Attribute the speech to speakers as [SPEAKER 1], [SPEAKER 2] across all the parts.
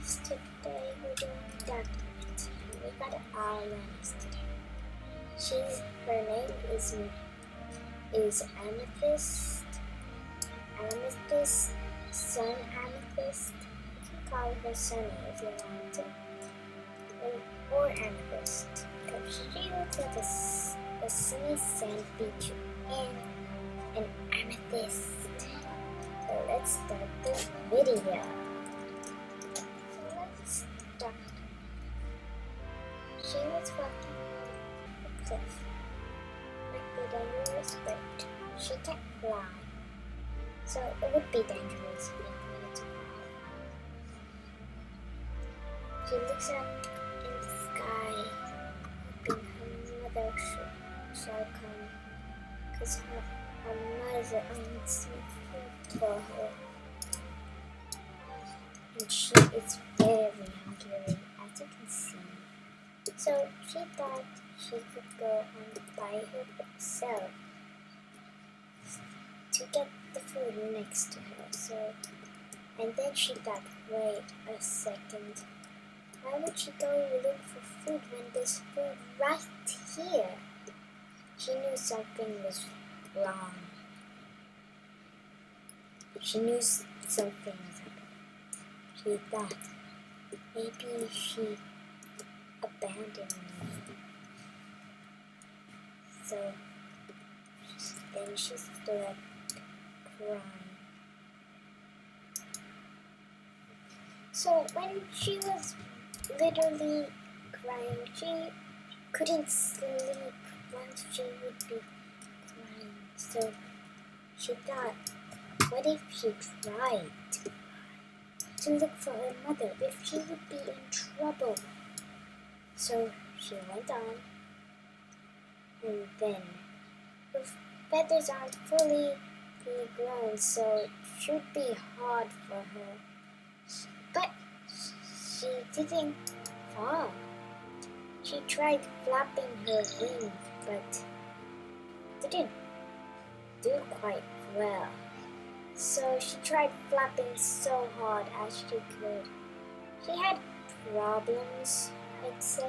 [SPEAKER 1] guys, today we're doing documents. We got Aolenus today. Her name is Amethyst. Amethyst, Sun Amethyst. You can call her Sunny if you want to. Or Amethyst. Because she looks like a sunny sand beach and an amethyst. So let's start this video. She was walking a cliff, like the dangerous bird. She can't fly, so it would be dangerous for her to fly. She looks up in the sky, hoping her mother shall come, because her mother owns some food for her. And she is very hungry, as you can see. So she thought she could go on by herself to get the food next to her. And then she thought, wait a second, why would she go look for food when there's food right here? She knew something was wrong. She knew something was happening. She thought, maybe she abandoned me. So then she stood up crying. So when she was literally crying, she couldn't sleep once she would be crying. So she thought, what if she tried to look for her mother, if she would be in trouble? So she went on, and then her feathers aren't fully grown, so it should be hard for her. But she didn't fall. She tried flapping her wings, but didn't do quite well. So she tried flapping so hard as she could. She had problems, I'd say.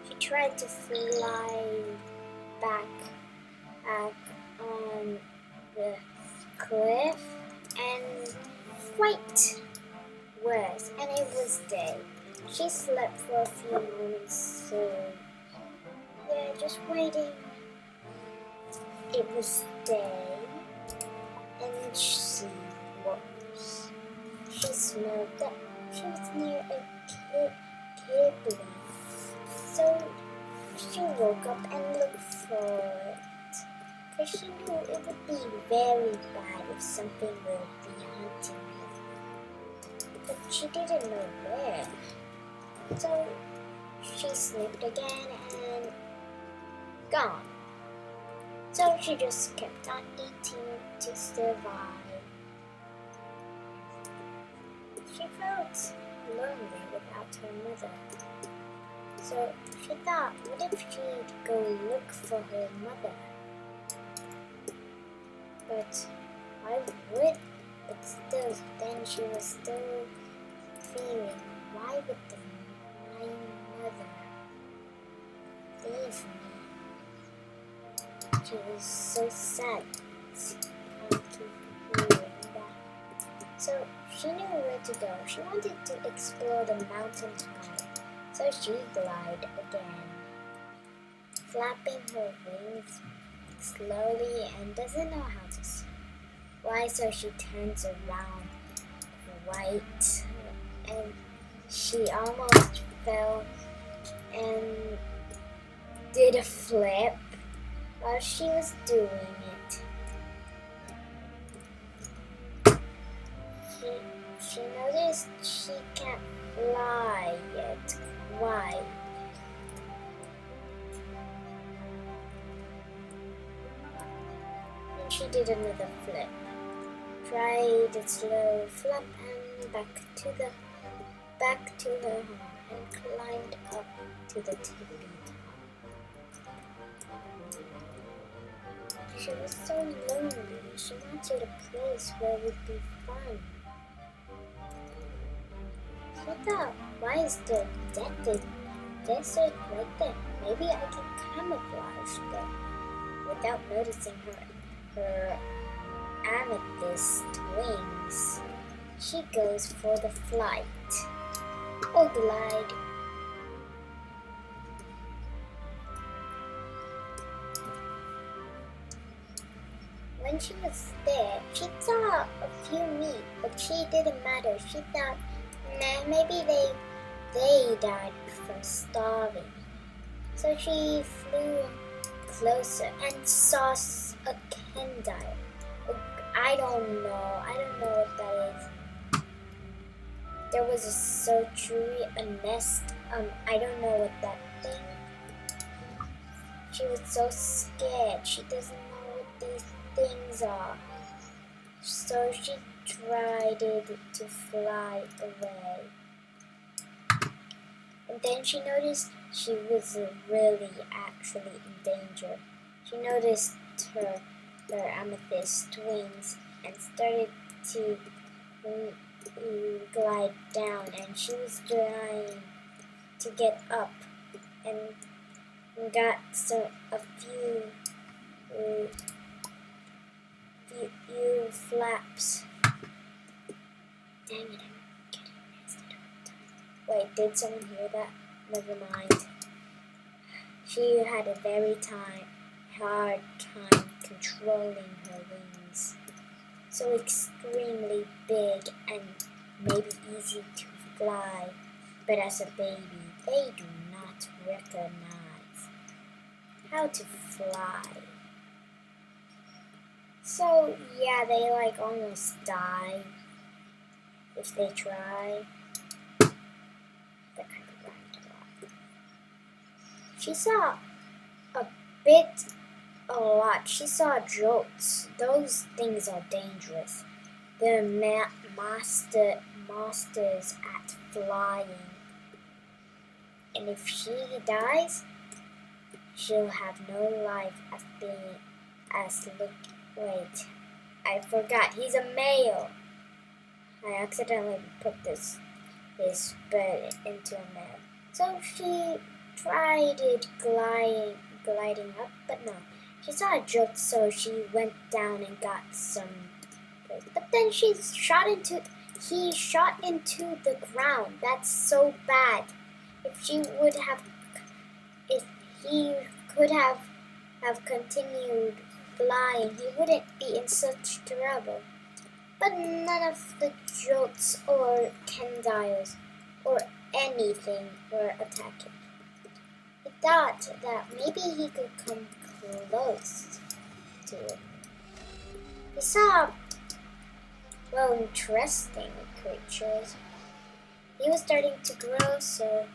[SPEAKER 1] She tried to fly back on the cliff and quite worse, and it was day. She slept for a few moments, so yeah, just waiting. It was day, and she smelled that she was near a kibble. So she woke up and looked for it, because she knew it would be very bad if something would be hunting her. But she didn't know where. So she sniffed again and gone. So she just kept on eating to survive. She felt lonely without her mother. So she thought, what if she'd go look for her mother? But why would? But still, then she was still feeling, why would my mother leave me? She was so sad to hearing that. So she knew where to go. She wanted to explore the mountain high. So she glided again, flapping her wings slowly and doesn't know how to fly. So she turns around right, and she almost fell and did a flip while she was doing it. She noticed she can't fly yet. Why? And she did another flip. Tried a slow flap and back to her home and climbed up to the tippy top. She was so lonely. She wanted a place where it would be fun. She thought, why is the desert right there? Maybe I can camouflage there without noticing her amethyst wings. She goes for the flight. Or glide. When she was there, she saw a few meat, but she didn't matter. She thought, nah, maybe they died from starving. So she flew closer and saw a condyle. I don't know what that is. There was a surgery, a nest. I don't know what that thing. She was so scared. She doesn't know what these things are. So she tried to fly away. And then she noticed she was really actually in danger. She noticed her amethyst wings and started to glide down, and she was trying to get up and got a few flaps. Dang it, I'm getting messed up. Wait, did someone hear that? Never mind. She had a very hard time controlling her wings. So extremely big and maybe easy to fly, but as a baby, they do not recognize how to fly. So yeah, they almost die if they try. That kind of rhymed a lot. She saw a lot. She saw jolts. Those things are dangerous. They're masters at flying. And if she dies, she'll have no life wait, I forgot. He's a male. I accidentally put this bird into a male. So she tried gliding up, but no. She saw a jolt, so she went down and got some place. But then he shot into the ground. That's so bad. If he could have continued flying, he wouldn't be in such trouble. But none of the jolts or condyles or anything were attacking. He thought that maybe he could come close to it. He saw, interesting creatures. He was starting to grow, so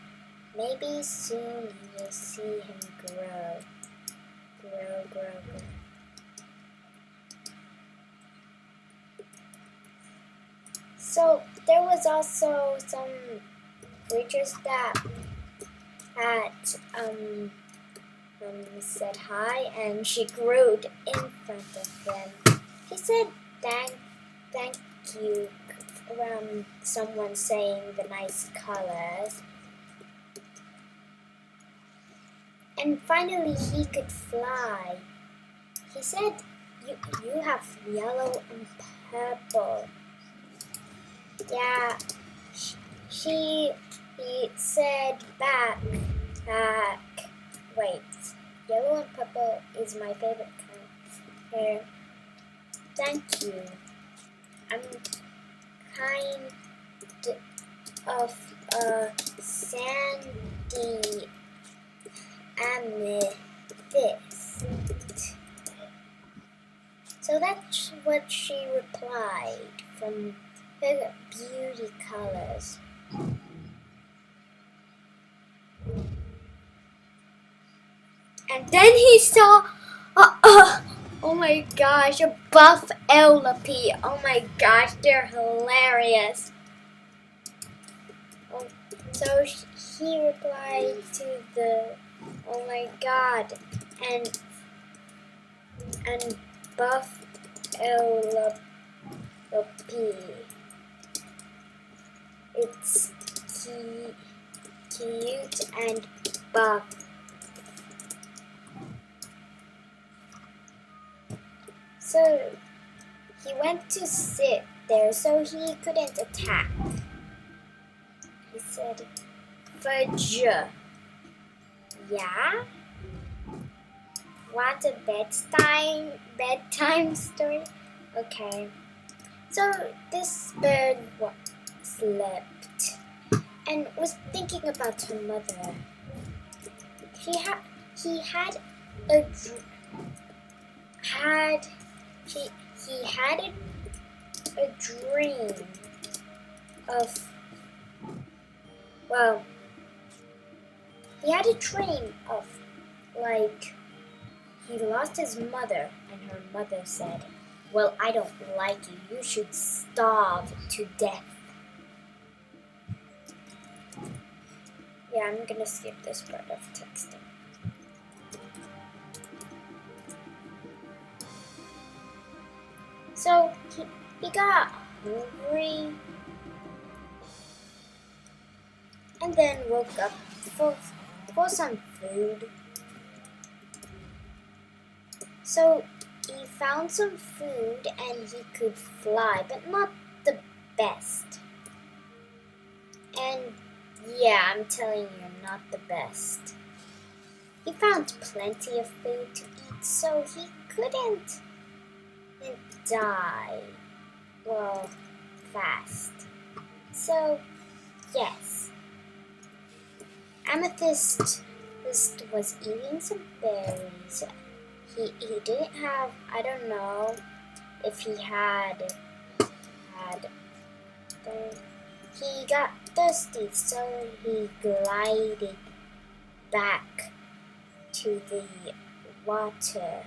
[SPEAKER 1] maybe soon you will see him grow. Grow. So there was also some creatures that had said hi, and she grew in front of them. She said thank you from someone saying the nice colors. And finally he could fly. He said, you have yellow and purple. Yeah, he said back, wait, yellow and purple is my favorite color. Thank you. I'm kind of a sandy amethyst. So that's what she replied from her beauty colors. And then he saw, oh my gosh, a buff Ellapi. Oh my gosh, they're hilarious. So he replied to the, oh my god, and buff Ellapi. It's cute and buff. So he went to sit there so he couldn't attack. He said, "Fudge. Yeah? Want a bedtime story? Okay." So this bird slept and was thinking about her mother. He had a dream of, well, he had a dream of, like, he lost his mother, and her mother said, "Well, I don't like you. You should starve to death." Yeah, I'm gonna skip this part of texting. So he got hungry and then woke up for some food. So he found some food and he could fly, but not the best. And yeah, I'm telling you, not the best. He found plenty of food to eat, so he couldn't die, well, fast. So, yes. Amethyst was eating some berries. He didn't have, I don't know if he had, he got thirsty, so he glided back to the water,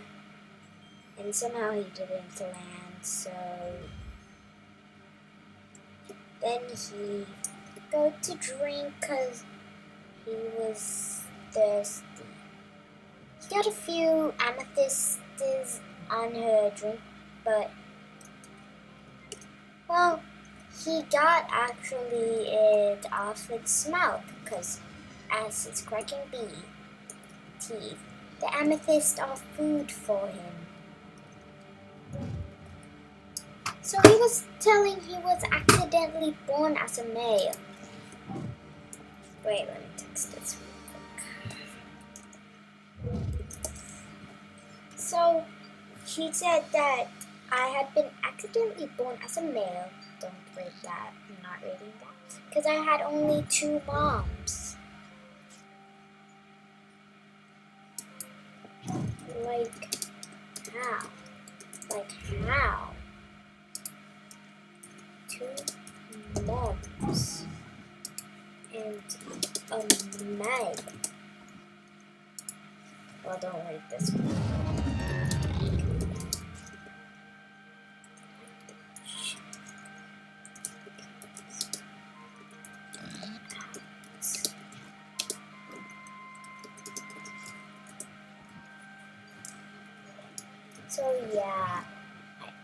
[SPEAKER 1] and somehow he didn't land, so then he go to drink because he was thirsty. He got a few amethysts on her drink, but, well, he got actually it off its mouth because as it's cracking teeth, the amethysts are food for him. So he was telling he was accidentally born as a male. Wait, let me text this real quick. So he said that I had been accidentally born as a male. Don't read that. I'm not reading that. Because I had only 2 moms. Like how? Like how? 2 moms and a man. Well, don't read this one. So yeah,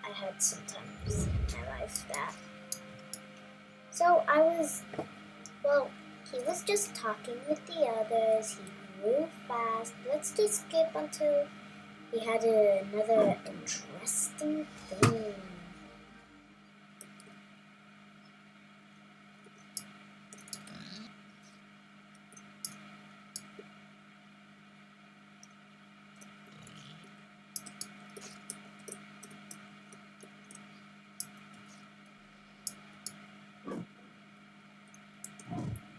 [SPEAKER 1] I had some times in my life that. So he was just talking with the others. He grew fast. Let's just skip until he had another interesting thing.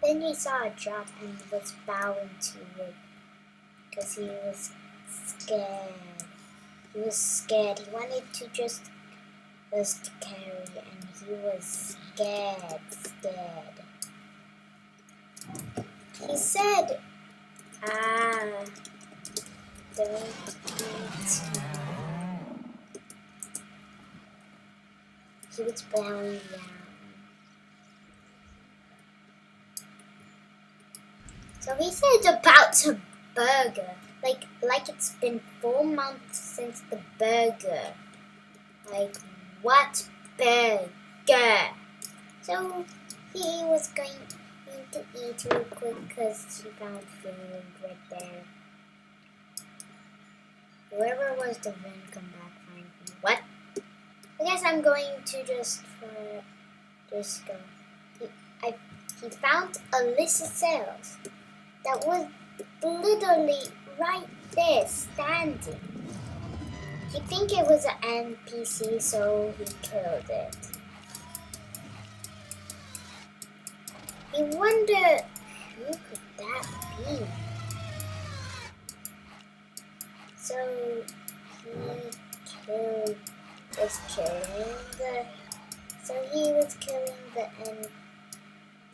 [SPEAKER 1] Then he saw a drop and he was bowing to it because he was scared. He was scared. He wanted to just carry, and he was scared. He said, don't eat. He was bowing down. So he said about a burger, like it's been 4 months since the burger. Like, what burger? So he was going went to eat real quick because she found food right there. Whoever was the van, come back, find me. What? I guess I'm going to just go. He found Alyssa's cells that was literally right there, standing. He think it was an NPC, so he killed it. He wondered, who could that be? So he was killing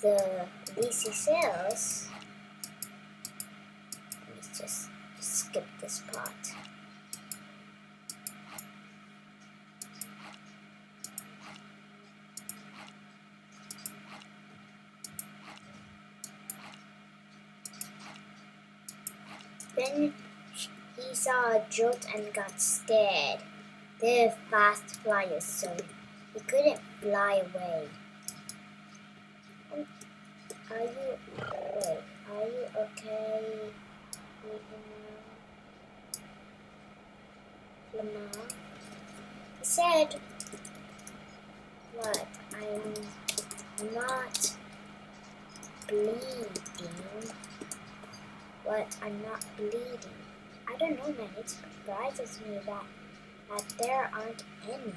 [SPEAKER 1] the DC cells. Let's just skip this part. Then he saw a jolt and got scared. They're fast flyers, so he couldn't fly away. Are you okay? Lamar? He said, what? I'm not bleeding. What? I'm not bleeding. I don't know, man. It surprises me that there aren't any.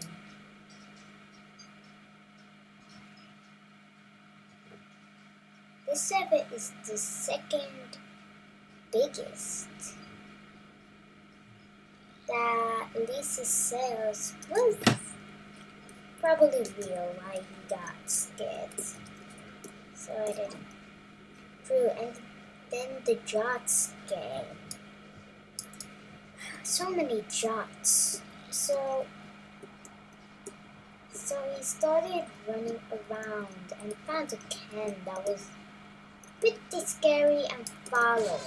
[SPEAKER 1] This server is the second biggest. That Lisa's sales was probably real why he got scared. So I didn't. True, and then the Jots game. So many Jots. So he started running around and found a can that was pretty scary and following.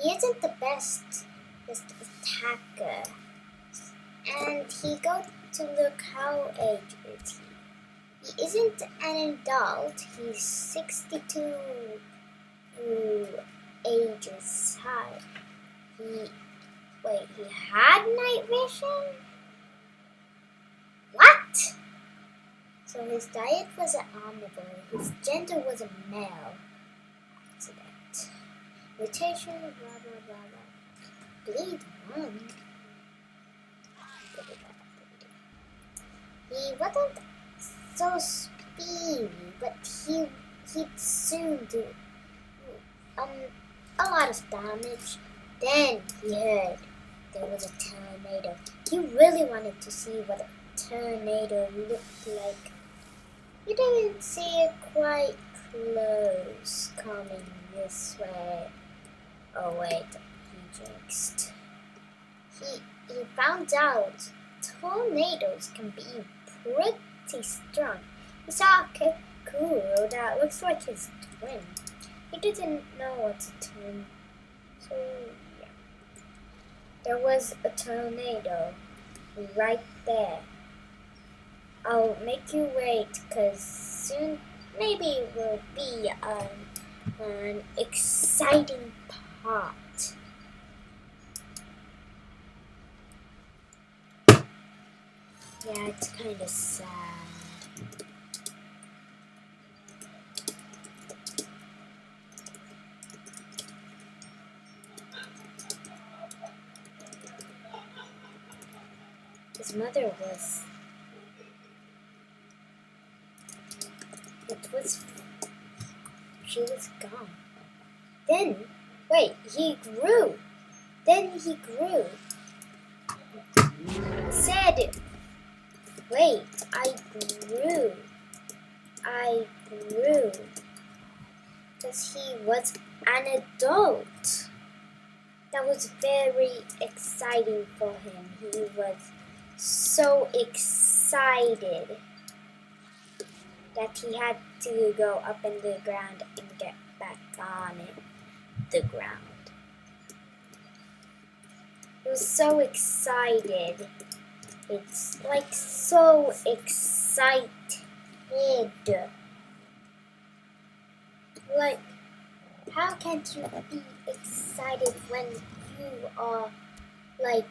[SPEAKER 1] He isn't the best attacker. And he got to look how age is he. He isn't an adult. He's 62 ages high. He had night vision? What? So his diet was an omnivore. His gender was a male. Accident. Mutation, blah blah blah blah. Bleed 1. He wasn't so speedy, but he'd soon do a lot of damage. Then he heard there was a tornado. He really wanted to see what a tornado looked like. He didn't see it quite close coming this way. Oh wait, he jinxed. He found out tornadoes can be pretty strong. He saw a Kakuro that looks like his twin. He didn't know what's a twin. So yeah. There was a tornado right there. I'll make you wait, cause soon maybe will be an exciting part. Yeah, it's kind of sad. His mother was... She was gone. Then, wait, he grew. Then he grew. He said, wait, I grew. Because he was an adult. That was very exciting for him. He was so excited that he had to go up in the ground and get back on the ground. He was so excited. It's like so exciting. kid. Like, how can't you be excited when you are like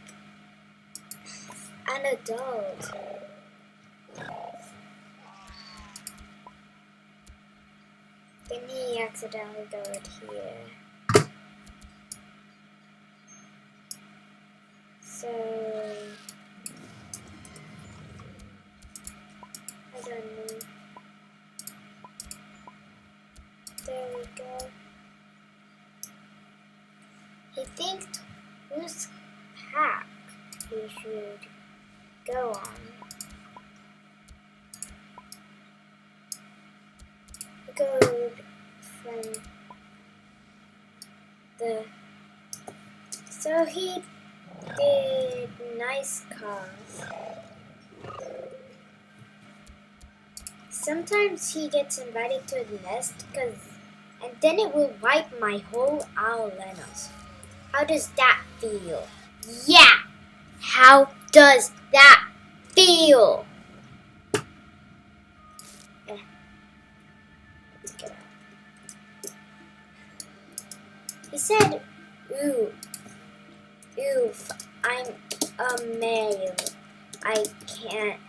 [SPEAKER 1] an adult? Then he accidentally got here. So I don't know. There we go. He thinks whose pack he should go on. He goes from the. So he did nice cars. Sometimes he gets invited to the nest and then it will wipe my whole Aolenus. How does that feel? Yeah! How does that feel? Let's get out. He said, oof, I'm a male. I can't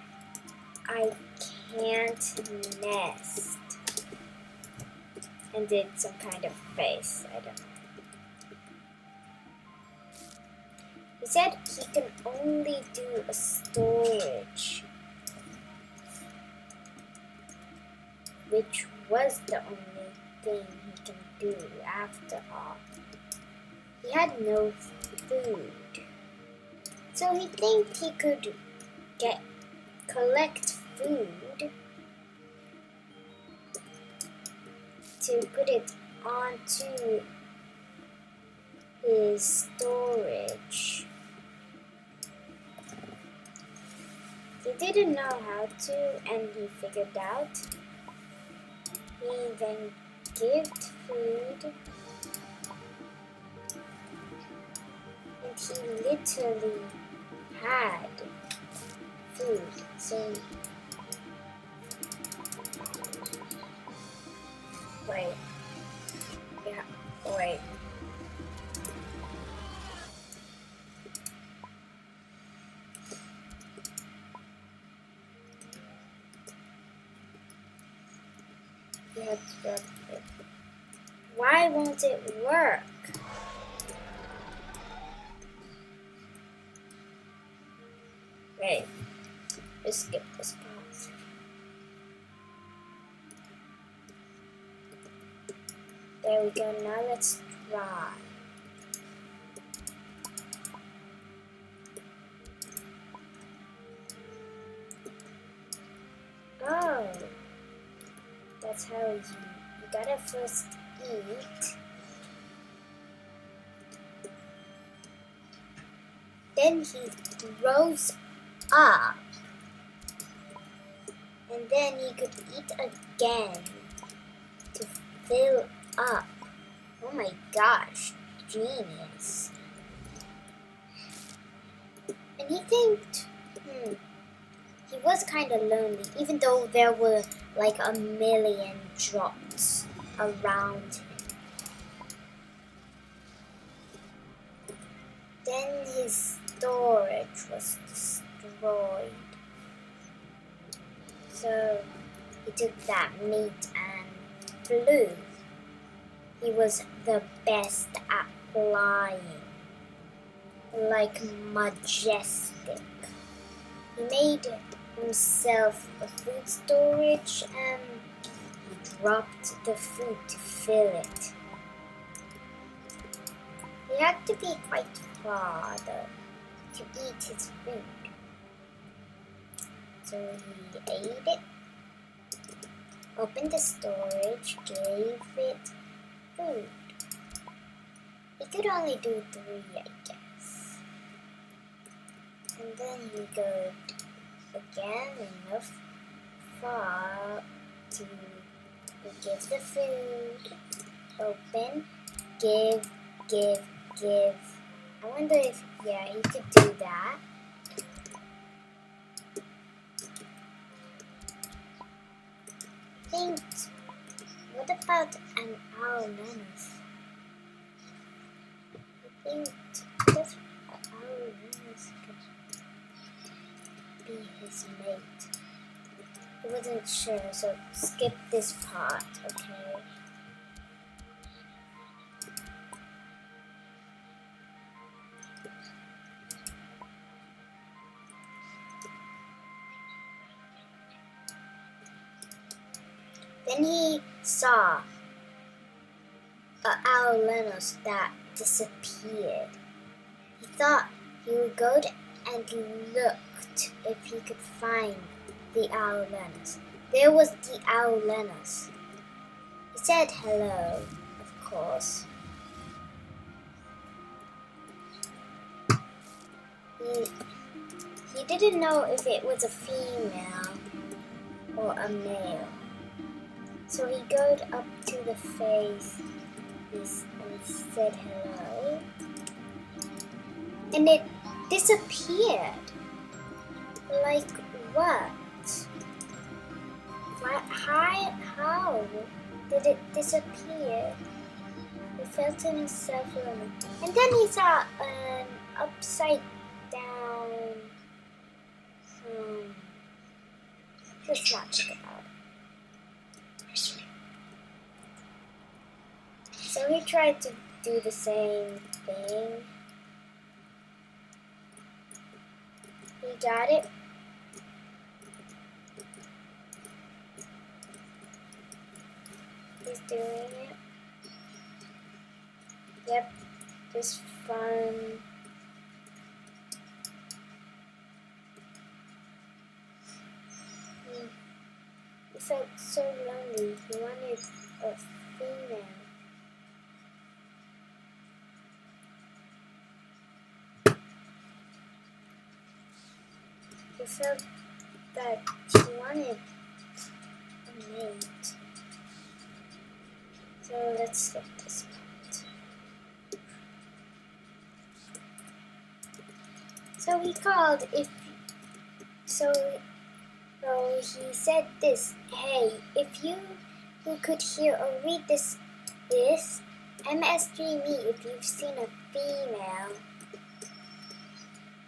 [SPEAKER 1] nest. And did some kind of face, I don't know. He said he can only do a storage, which was the only thing he can do after all. He had no food. So he think he could collect food to put it onto his storage. He didn't know how to, and he figured out. He then gave food, and he literally had food. So wait. Why won't it work? Wait, just skip this pause. There we go, now let's try. Oh, that's how you gotta first eat. Then he grows up. And then he could eat again to fill up. Oh my gosh, genius. And he think he was kind of lonely, even though there were like a million drops around him. Then his storage was destroyed. So he took that meat and flew. He was the best at flying, like majestic. He made himself a food storage and he dropped the food to fill it. He had to be quite far though to eat his food. So he ate it, opened the storage, gave it food. He could only do 3, I guess. And then he goes again enough far to give the food, open, give. I wonder if, yeah, he could do that. think, what about an Aolenus? I think this Aolenus could be his mate. I wasn't sure, so skip this part, okay? Then he saw Aolenus that disappeared. He thought he would go and looked if he could find the Aolenus. There was the Aolenus. He said hello, of course. He didn't know if it was a female or a male. So he goes up to the face and said hello. And it disappeared. Like what? How did it disappear? He felt himself alone. And then he saw an upside down. Let's not talk about it. So he tried to do the same thing. He got it. He's doing it. Yep, just fun. He felt so lonely. He wanted a female. He felt that he wanted a mate. So let's skip this part. So he called so he said this, hey, if you who could hear or read this, MSG me if you've seen a female.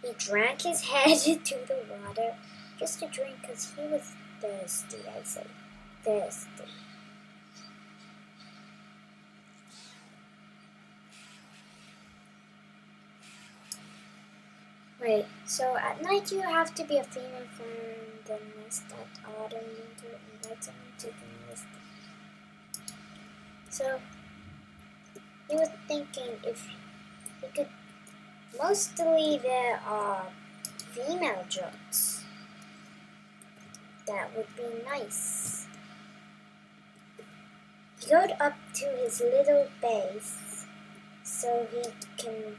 [SPEAKER 1] He drank his head into the water just to drink because he was thirsty, I say. Thirsty. Wait, so at night you have to be a female friend, then nest at autumn, winter, invite someone to the nest. So he was thinking if he could. Mostly there are female jokes. That would be nice. He goes up to his little base so he can,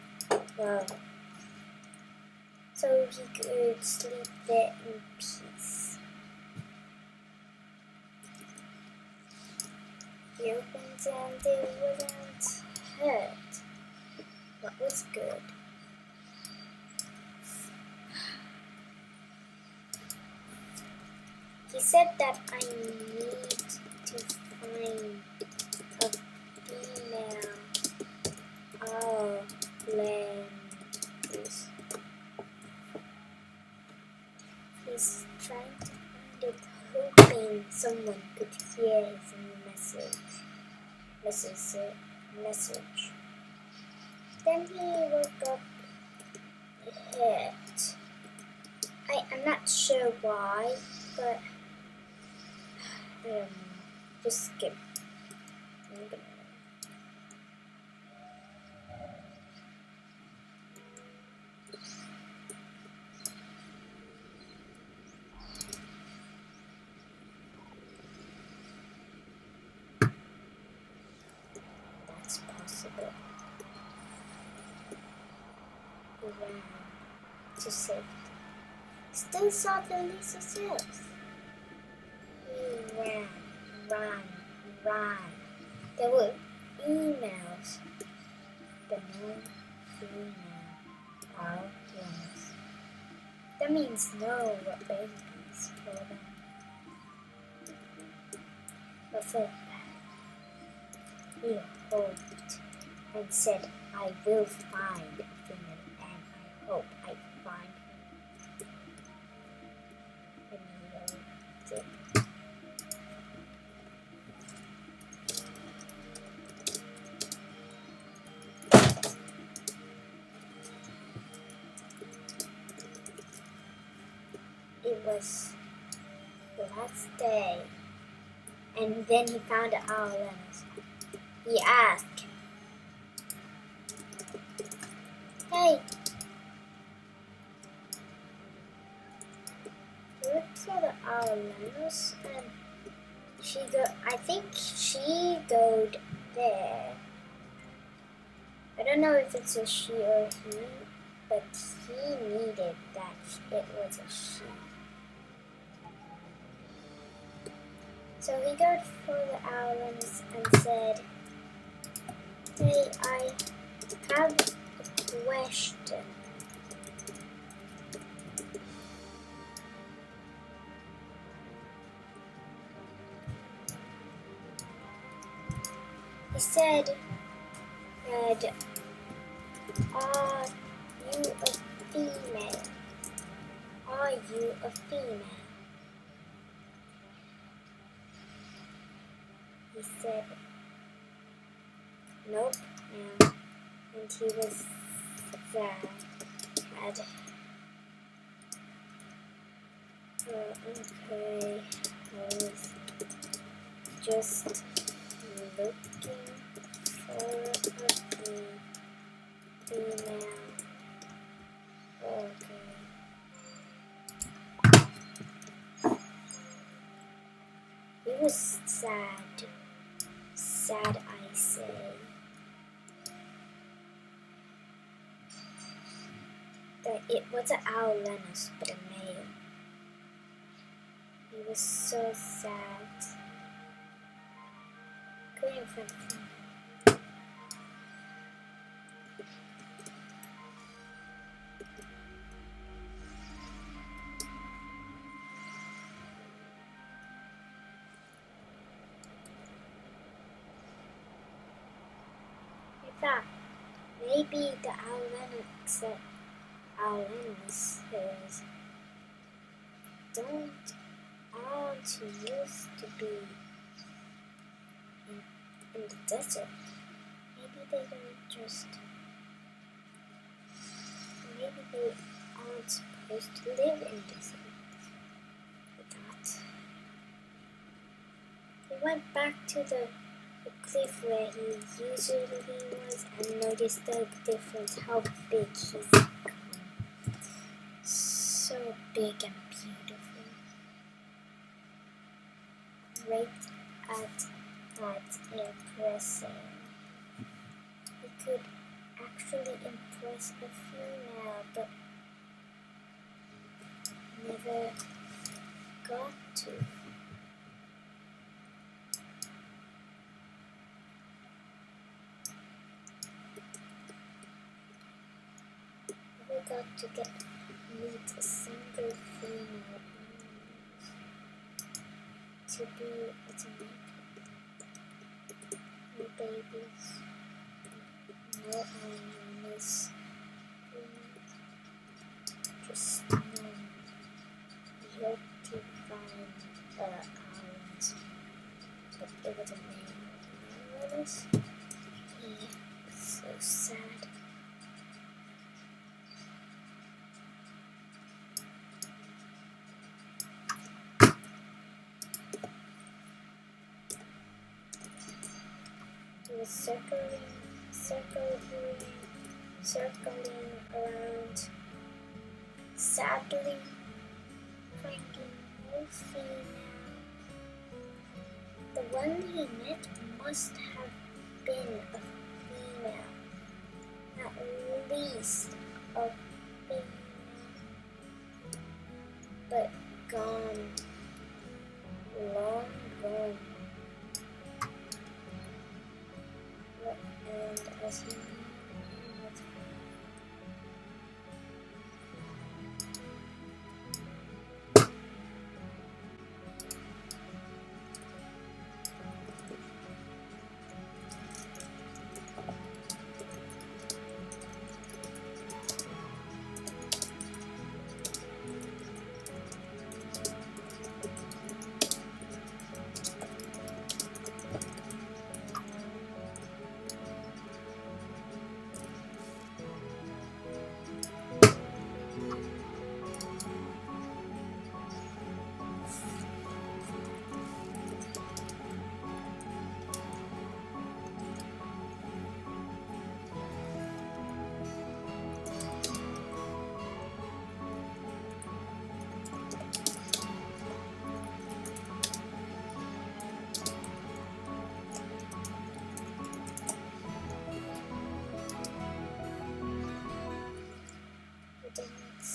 [SPEAKER 1] so he could sleep there in peace. He opens and it wouldn't hurt. What was good? He said that I need to find a female Aolenus. He's trying to find it, hoping someone could hear his message. Then he woke up hurt. I'm not sure why, but just skip. That's possible. He ran to safety. Still saw the Lisa cells. He ran. There were emails, but no female Aolenus. That means no babies for them. Before that, he hoped and said, I will find a female, and I hope I find her. And he did. It was the last day, and then he found Aolenus. He asked, hey, he looked for the Aolenus, and I think she goed there. I don't know if it's a she or he, but he needed that it was a she. So he goes for the Aolenus and said, hey, I have a question. He said, are you a female? Are you a female? He said, nope, no. And he was sad. Okay, I was just looking for a female. Okay. He was sad. Sad, I say. That it wasn't Aolenus, but a male. He was so sad. Couldn't find him. I thought maybe the Aolenus says, aren't you used to be in the desert? Maybe they aren't supposed to live in the desert. I thought. He went back to the cliff where he usually was and noticed the difference, how big he's become. So big and beautiful. Great at impressing. He could actually impress a female, but never got to. Never got to meet a single female to be at a no babies, no Aolenus, just none. He hoped to find Aolenus, but it was a male Aolenus. He was so sad. He was circling around, sadly finding no female. The one he met must have been a female, at least a female, but gone, long gone. And as he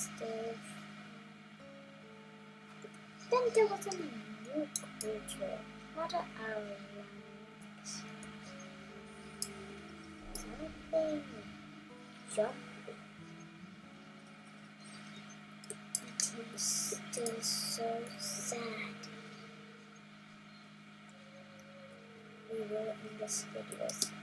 [SPEAKER 1] festive. Then there was a new creature, not an Aolenus. Something jumpy. It is still so sad. We will end this video soon.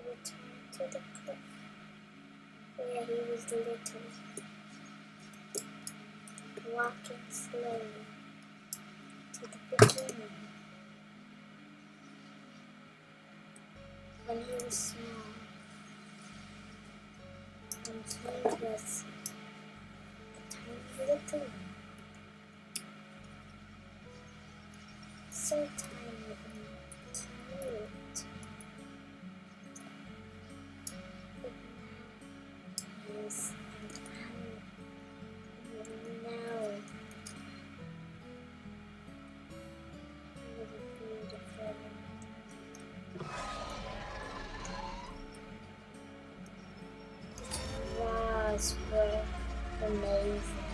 [SPEAKER 1] Return to the cliff where he was little, walking slowly to the beginning when he was small and he was a tiny little one, so tiny and cute. Yes, and now really beautiful. Wow, were amazing.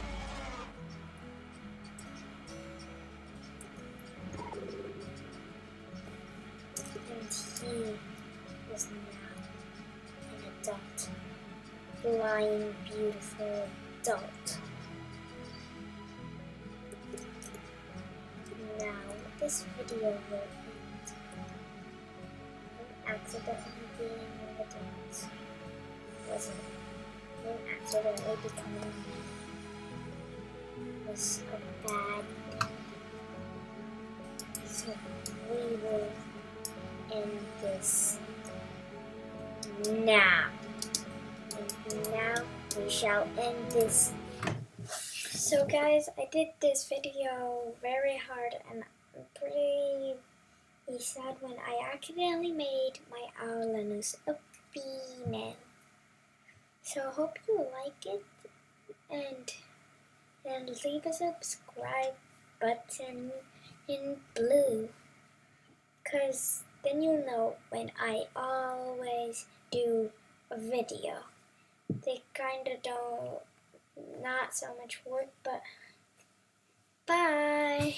[SPEAKER 1] And he is now an adult. Flying beautiful adult. Now this video will end. Him accidentally being an adult wasn't. Him accidentally becoming a man was a bad thing. So we will end this now. And now we shall end this. So guys, I did this video very hard and I'm pretty sad when I accidentally made my Aolenus a female. So I hope you like it and leave a subscribe button in blue, cause then you'll know when I always do a video. They kinda don't, not so much work, but bye!